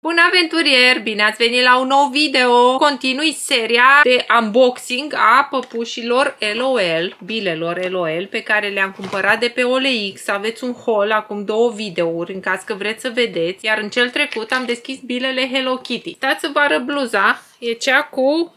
Bun aventurier, bine ați venit la un nou video! Continui seria de unboxing a păpușilor LOL, bilelor LOL, pe care le-am cumpărat de pe OLX. Aveți un haul, acum 2 videouri, în caz că vreți să vedeți. Iar în cel trecut am deschis bilele Hello Kitty. Stați să vă arăt bluza, e cea cu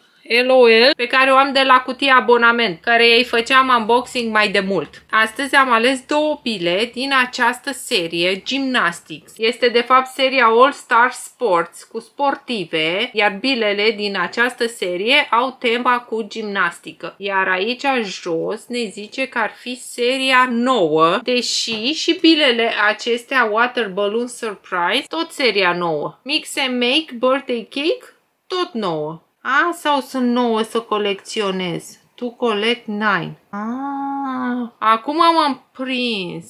LOL pe care o am de la cutia abonament, care îi făceam unboxing mai de mult. Astăzi am ales 2 bile din această serie Gymnastics. Este de fapt seria All Star Sports cu sportive, iar bilele din această serie au tema cu gimnastică. Iar aici jos ne zice că ar fi seria nouă, deși și bilele acestea Water Balloon Surprise, tot seria nouă. Mix and Make Birthday Cake, tot nouă. Sau sunt 9 să colecționez? To collect 9. Acum m-am prins.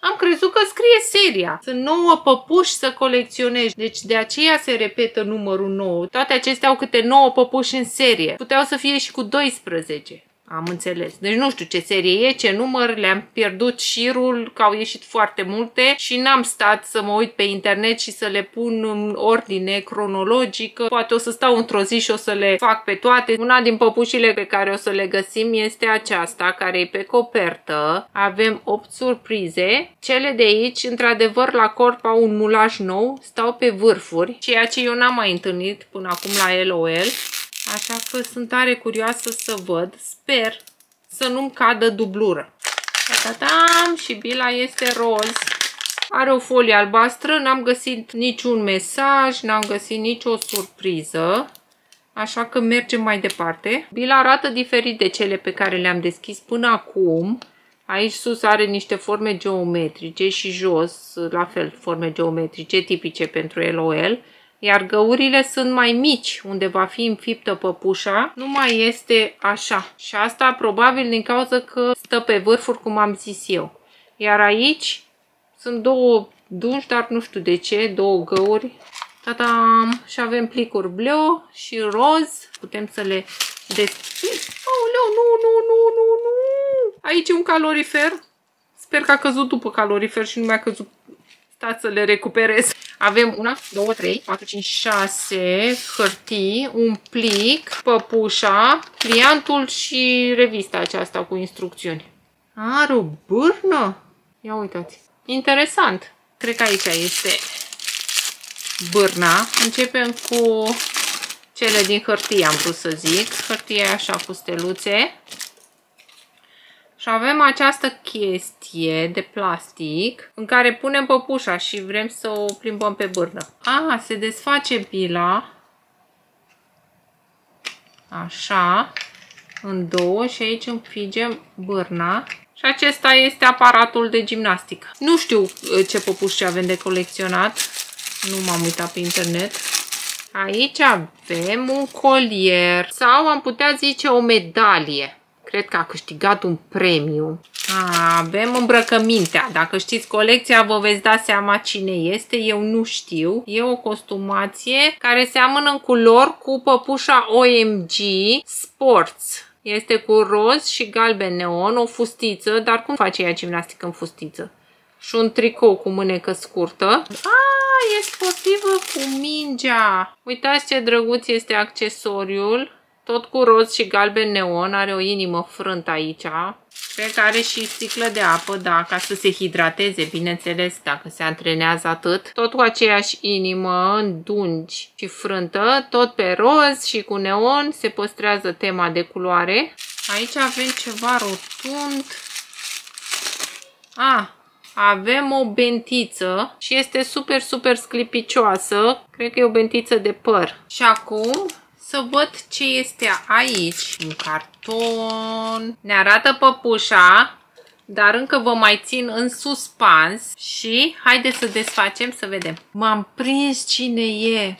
Am crezut că scrie seria. Sunt 9 păpuși să colecționezi. Deci de aceea se repetă numărul 9. Toate acestea au câte 9 păpuși în serie. Puteau să fie și cu 12. Am înțeles. Deci nu știu ce serie e, ce număr, le-am pierdut șirul, că au ieșit foarte multe și n-am stat să mă uit pe internet și să le pun în ordine cronologică. Poate o să stau într-o zi și o să le fac pe toate. Una din păpușile pe care o să le găsim este aceasta, care e pe copertă. Avem 8 surprize. Cele de aici, într-adevăr, la corp au un mulaj nou, stau pe vârfuri, ceea ce eu n-am mai întâlnit până acum la LOL. Așa că sunt tare curioasă să văd. Sper să nu-mi cadă dublură. Ta-ta-tam! Și bila este roz. Are o folie albastră. N-am găsit niciun mesaj, n-am găsit nicio surpriză. Așa că mergem mai departe. Bila arată diferit de cele pe care le-am deschis până acum. Aici sus are niște forme geometrice și jos, la fel, forme geometrice tipice pentru LOL. Iar găurile sunt mai mici, unde va fi înfiptă păpușa, nu mai este așa. Și asta probabil din cauza că stă pe vârfuri, cum am zis eu. Iar aici sunt 2 dungi, dar nu știu de ce, 2 găuri. Ta-dam! Și avem plicuri bleu și roz. Putem să le deschidem. Aoleu, nu! Aici e un calorifer. Sper că a căzut după calorifer și nu mi-a căzut. Stați să le recuperez. Avem 1, 2, 3, 4, 5, 6 hârtii, un plic, păpușa, pliantul și revista aceasta cu instrucțiuni. Are o bârnă? Ia uitați. Interesant. Cred că aici este bârna. Începem cu cele din hârtie, am vrut să zic. Hârtie așa cu steluțe. Și avem această chestie de plastic în care punem păpușa și vrem să o plimbăm pe bârnă. Se desface bila. Așa. În 2 și aici înfigem bârna. Și acesta este aparatul de gimnastică. Nu știu ce păpuși avem de colecționat. Nu m-am uitat pe internet. Aici avem un colier. Sau am putea zice o medalie. Cred că a câștigat un premiu. Avem îmbrăcămintea. Dacă știți colecția, vă veți da seama cine este. Eu nu știu. E o costumație care seamănă în culori cu păpușa OMG Sports. Este cu roz și galben neon, o fustiță. Dar cum face ea gimnastică în fustiță? Și un tricou cu mânecă scurtă. E sportivă cu mingea. Uitați ce drăguț este accesoriul. Tot cu roz și galben neon, are o inimă frântă aici. Cred că are și sticlă de apă, da, ca să se hidrateze, bineînțeles, dacă se antrenează atât. Tot cu aceeași inimă, în dungi și frântă, tot pe roz și cu neon, se păstrează tema de culoare. Aici avem ceva rotund. Avem o bentiță și este super sclipicioasă. Cred că e o bentiță de păr. Și acum să văd ce este aici. Un carton. Ne arată păpușa, dar încă vă mai țin în suspans. Și haideți să desfacem să vedem. M-am prins cine e.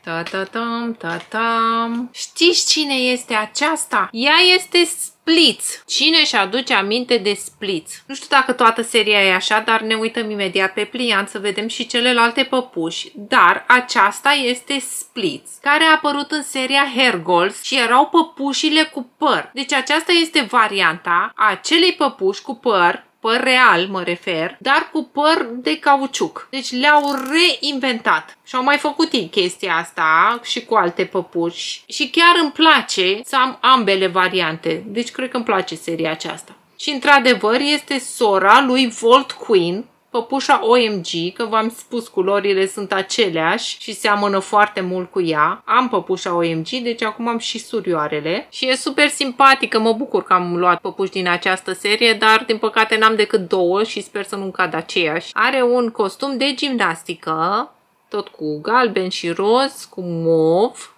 Ta-ta-tam. Știți cine este aceasta? Ea este Splitz. Cine își aduce aminte de Splitz? Nu știu dacă toată seria e așa, dar ne uităm imediat pe pliant să vedem și celelalte păpuși. Dar aceasta este Splitz, care a apărut în seria Hair Goals și erau păpușile cu păr. Deci aceasta este varianta acelei păpuși cu păr, păr real mă refer, dar cu păr de cauciuc. Deci le-au reinventat. Și au mai făcut ei chestia asta și cu alte păpuși. Și chiar îmi place să am ambele variante. Deci cred că îmi place seria aceasta. Și într-adevăr este sora lui Volt Queen, păpușa OMG, că v-am spus culorile sunt aceleași și seamănă foarte mult cu ea. Am păpușa OMG, deci acum am și surioarele. Și e super simpatică, mă bucur că am luat păpuși din această serie, dar din păcate n-am decât două și sper să nu-mi cad aceeași. Are un costum de gimnastică, tot cu galben și roz, cu mov.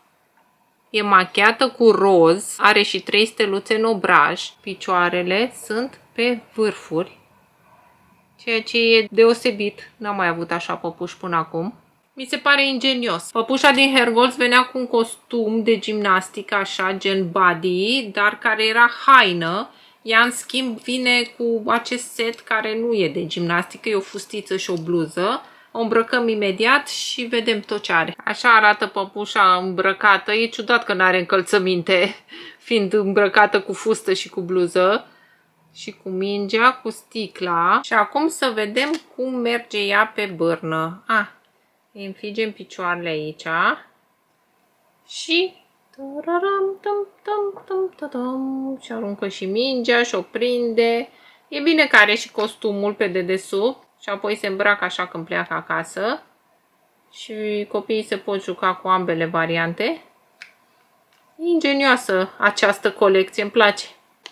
E machiată cu roz, are și 3 steluțe în obraj. Picioarele sunt pe vârfuri, ceea ce e deosebit. N-am mai avut așa păpuși până acum. Mi se pare ingenios. Păpușa din Hergolz venea cu un costum de gimnastică, așa, gen body, dar care era haină. Ea, în schimb, vine cu acest set care nu e de gimnastică, e o fustiță și o bluză. O îmbrăcăm imediat și vedem tot ce are. Așa arată păpușa îmbrăcată. E ciudat că nu are încălțăminte, fiind îmbrăcată cu fustă și cu bluză. Și cu mingea, cu sticla. Și acum să vedem cum merge ea pe bârnă. Îi înfigem picioarele aici. Și... și aruncă și mingea și o prinde. E bine că are și costumul pe dedesubt. Și apoi se îmbracă așa când pleacă acasă. Și copiii se pot juca cu ambele variante. E ingenioasă această colecție, îmi place.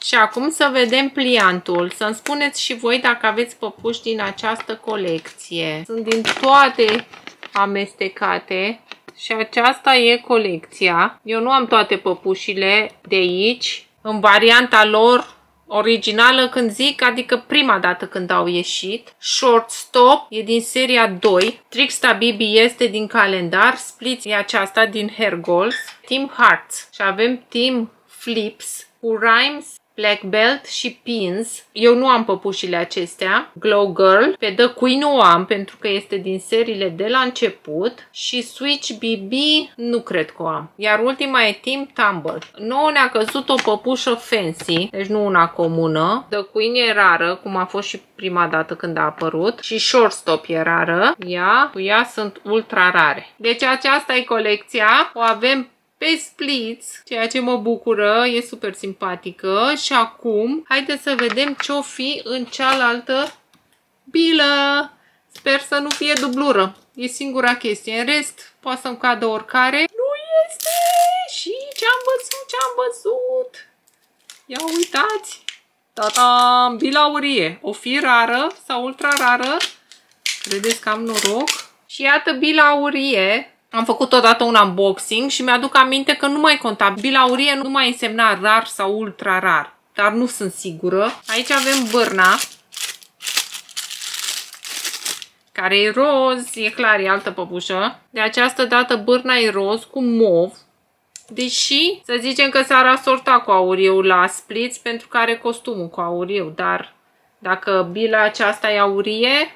Și acum să vedem pliantul. Să-mi spuneți și voi dacă aveți păpuși din această colecție. Sunt din toate amestecate. Și aceasta e colecția. Eu nu am toate păpușile de aici. În varianta lor originală, când zic, adică prima dată când au ieșit. Shortstop e din seria 2. Tricksta Bibi este din calendar. Splits e aceasta din Hergolz. Team Hearts. Și avem Team Flips cu Rhymes, Black Belt și Pins. Eu nu am păpușile acestea. Glow Girl. Pe The Queen o am pentru că este din seriile de la început. Și Switch BB nu cred că o am. Iar ultima e Team Tumble. Nouă ne-a căzut o păpușă fancy, deci nu una comună. The Queen e rară, cum a fost și prima dată când a apărut. Și Shortstop e rară. Cu ea sunt ultra rare. Deci aceasta e colecția. O avem pe splits, ceea ce mă bucură, e super simpatică. Și acum, haideți să vedem ce-o fi în cealaltă bilă. Sper să nu fie dublură. E singura chestie. În rest, poate să-mi cadă oricare. Nu este! Și ce-am văzut? Ia uitați! Ta-da! Bila aurie. O fi rară sau ultra rară. Credeți că am noroc? Și iată bila aurie. Am făcut odată un unboxing și mi-aduc aminte că nu mai conta. Bila aurie nu mai însemna rar sau ultra rar. Dar nu sunt sigură. Aici avem bârna, care e roz. E clar, e altă păpușă. De această dată bârna e roz cu mov. Deși să zicem că s-ar asorta cu auriu la splits pentru că are costumul cu auriu. Dar dacă bila aceasta e aurie,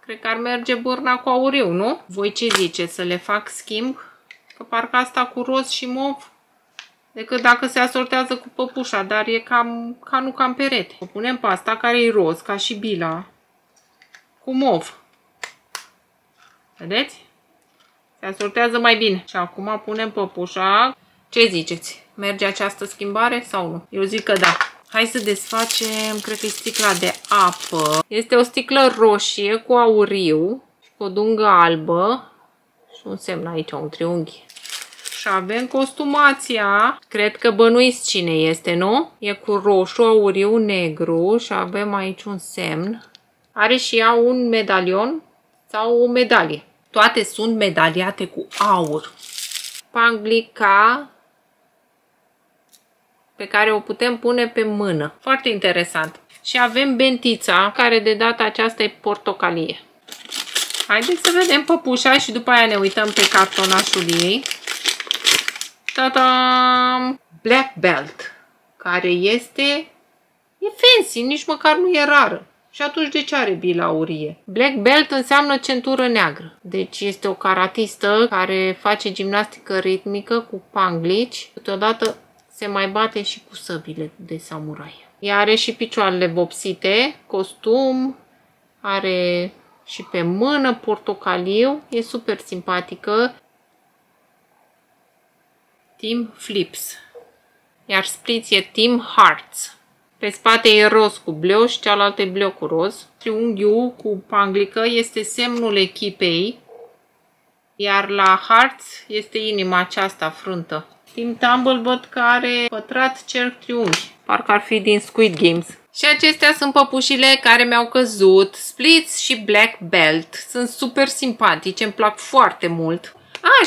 cred că ar merge bârna cu auriu, nu? Voi ce ziceți? Să le fac schimb? Că parcă asta cu roz și mov, decât dacă se asortează cu păpușa, dar e cam perete. O punem pe asta care e roz, ca și bila, cu mov. Vedeți? Se asortează mai bine. Și acum punem păpușa. Ce ziceți? Merge această schimbare sau nu? Eu zic că da. Hai să desfacem, cred că e sticla de apă. Este o sticlă roșie cu auriu și cu o dungă albă și un semn aici, un triunghi. Și avem costumația. Cred că bănuiți cine este, nu? E cu roșu, auriu, negru și avem aici un semn. Are și ea un medalion sau o medalie. Toate sunt medaliate cu aur. Panglica pe care o putem pune pe mână. Foarte interesant. Și avem bentița, care de data aceasta e portocalie. Haideți să vedem păpușa și după aia ne uităm pe cartonașul ei. Ta-da! Black Belt, care e fancy, nici măcar nu e rară. Și atunci de ce are bila aurie? Black Belt înseamnă centură neagră. Deci este o karatistă care face gimnastică ritmică cu panglici. Câteodată se mai bate și cu săbile de samurai. Ea are și picioarele vopsite, costum, are și pe mână portocaliu, e super simpatică. Team Flips. Iar Spritz e Team Hearts. Pe spate e roz cu bleu și cealaltă e bleu cu roz. Triunghiul cu panglică este semnul echipei. Iar la Hearts este inima aceasta frântă. Team Tumblebot care pătrat, cerc, triunghi. Parcă ar fi din Squid Games. Și acestea sunt păpușile care mi-au căzut. Splits și Black Belt. Sunt super simpatice, îmi plac foarte mult.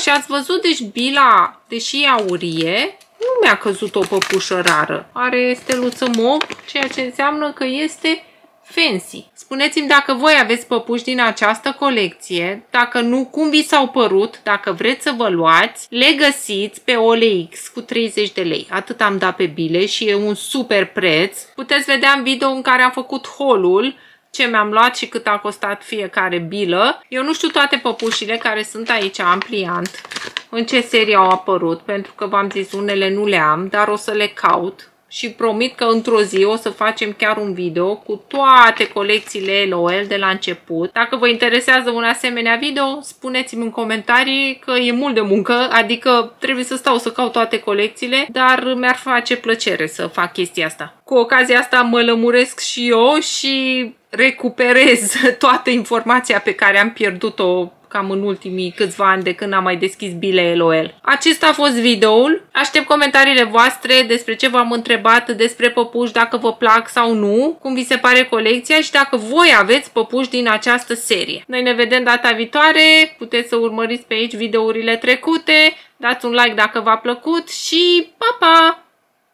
Și ați văzut, deci Bila, deși e aurie, nu mi-a căzut o păpușă rară. Are steluță mov, ceea ce înseamnă că este fancy. Spuneți-mi dacă voi aveți păpuși din această colecție, dacă nu, cum vi s-au părut, dacă vreți să vă luați, le găsiți pe OLX cu 30 de lei. Atât am dat pe Bile și e un super preț. Puteți vedea în video în care am făcut haul ce mi-am luat și cât a costat fiecare bilă. Eu nu știu toate păpușile care sunt aici ampliant, în ce serie au apărut, pentru că v-am zis unele nu le am, dar o să le caut. Și promit că într-o zi o să facem chiar un video cu toate colecțiile LOL de la început. Dacă vă interesează un asemenea video, spuneți-mi în comentarii că e mult de muncă, adică trebuie să stau să caut toate colecțiile, dar mi-ar face plăcere să fac chestia asta. Cu ocazia asta mă lămuresc și eu și recuperez toată informația pe care am pierdut-o cam în ultimii câțiva ani de când am mai deschis Bile LOL. Acesta a fost videoul. Aștept comentariile voastre despre ce v-am întrebat despre păpuși, dacă vă plac sau nu, cum vi se pare colecția și dacă voi aveți păpuși din această serie. Noi ne vedem data viitoare, puteți să urmăriți pe aici videourile trecute, dați un like dacă v-a plăcut și pa, pa!